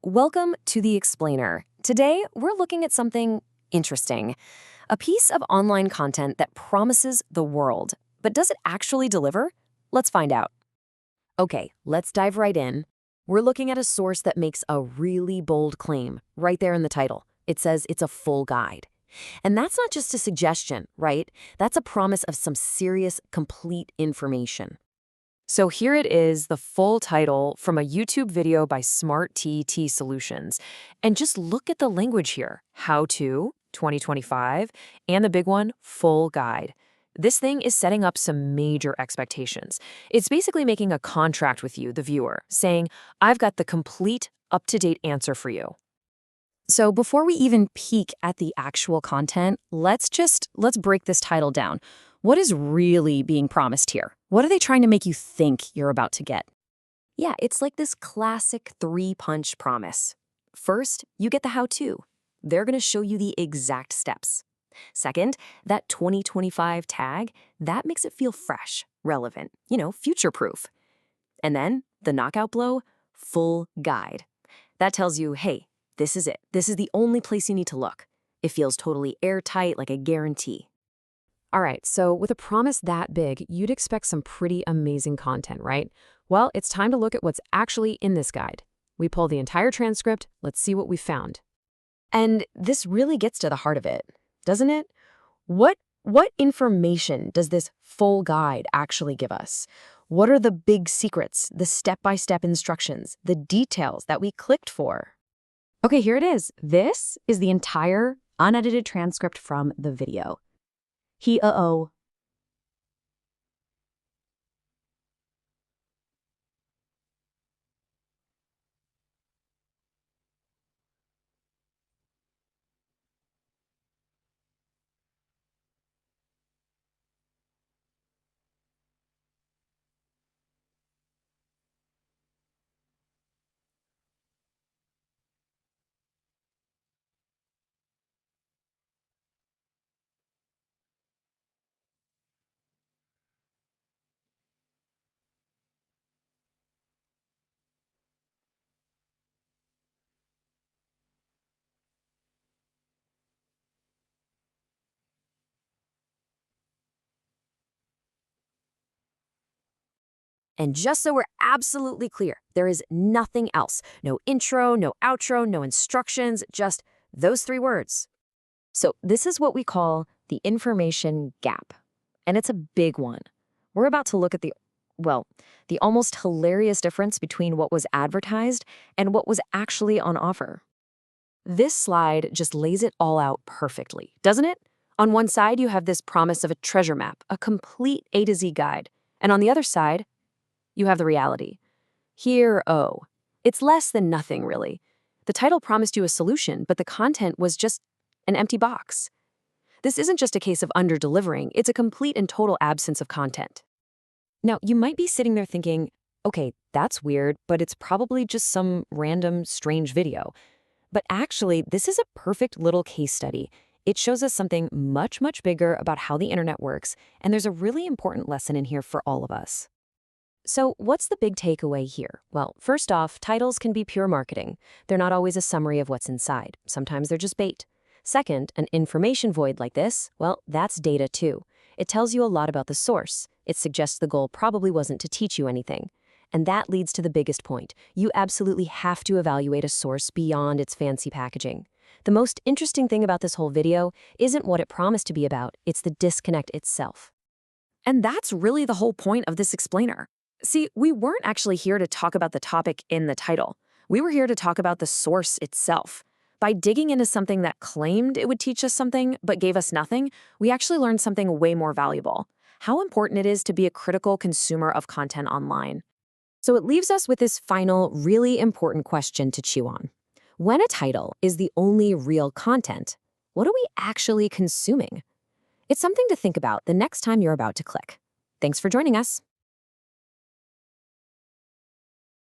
Welcome to The Explainer. Today, we're looking at something interesting. A piece of online content that promises the world. But does it actually deliver? Let's find out. Okay, let's dive right in. We're looking at a source that makes a really bold claim right there in the title. It says it's a full guide. And that's not just a suggestion, right? That's a promise of some serious, complete information. So here it is, the full title from a YouTube video by Smart TET Solutions. And just look at the language here. How to, 2025, and the big one, full guide. This thing is setting up some major expectations. It's basically making a contract with you, the viewer, saying, I've got the complete, up-to-date answer for you. So before we even peek at the actual content, let's break this title down. What is really being promised here? What are they trying to make you think you're about to get? Yeah, it's like this classic three-punch promise. First, you get the how-to. They're going to show you the exact steps. Second, that 2025 tag, that makes it feel fresh, relevant, future-proof. And then, the knockout blow, full guide. That tells you, hey, this is it. This is the only place you need to look. It feels totally airtight, like a guarantee. All right, so with a promise that big, you'd expect some pretty amazing content, right? Well, it's time to look at what's actually in this guide. We pull the entire transcript, let's see what we found. And this really gets to the heart of it, doesn't it? What information does this full guide actually give us? What are the big secrets, the step-by-step instructions, the details that we clicked for? Okay, here it is. This is the entire unedited transcript from the video. He-uh-oh. And just so we're absolutely clear, there is nothing else. No intro, no outro, no instructions, just those three words. So this is what we call the information gap. And it's a big one. We're about to look at the almost hilarious difference between what was advertised and what was actually on offer. This slide just lays it all out perfectly, doesn't it? On one side, you have this promise of a treasure map, a complete A to Z guide. And on the other side, you have the reality. Here, it's less than nothing, really. The title promised you a solution, but the content was just an empty box. This isn't just a case of under-delivering, it's a complete and total absence of content. Now, you might be sitting there thinking, okay, that's weird, but it's probably just some random, strange video. But actually, this is a perfect little case study. It shows us something much, much bigger about how the internet works, and there's a really important lesson in here for all of us. So what's the big takeaway here? Well, first off, titles can be pure marketing. They're not always a summary of what's inside. Sometimes they're just bait. Second, an information void like this, well, that's data too. It tells you a lot about the source. It suggests the goal probably wasn't to teach you anything. And that leads to the biggest point. You absolutely have to evaluate a source beyond its fancy packaging. The most interesting thing about this whole video isn't what it promised to be about, it's the disconnect itself. And that's really the whole point of this explainer. See, we weren't actually here to talk about the topic in the title. We were here to talk about the source itself. By digging into something that claimed it would teach us something but gave us nothing, we actually learned something way more valuable. How important it is to be a critical consumer of content online. So it leaves us with this final, really important question to chew on. When a title is the only real content, what are we actually consuming? It's something to think about the next time you're about to click. Thanks for joining us.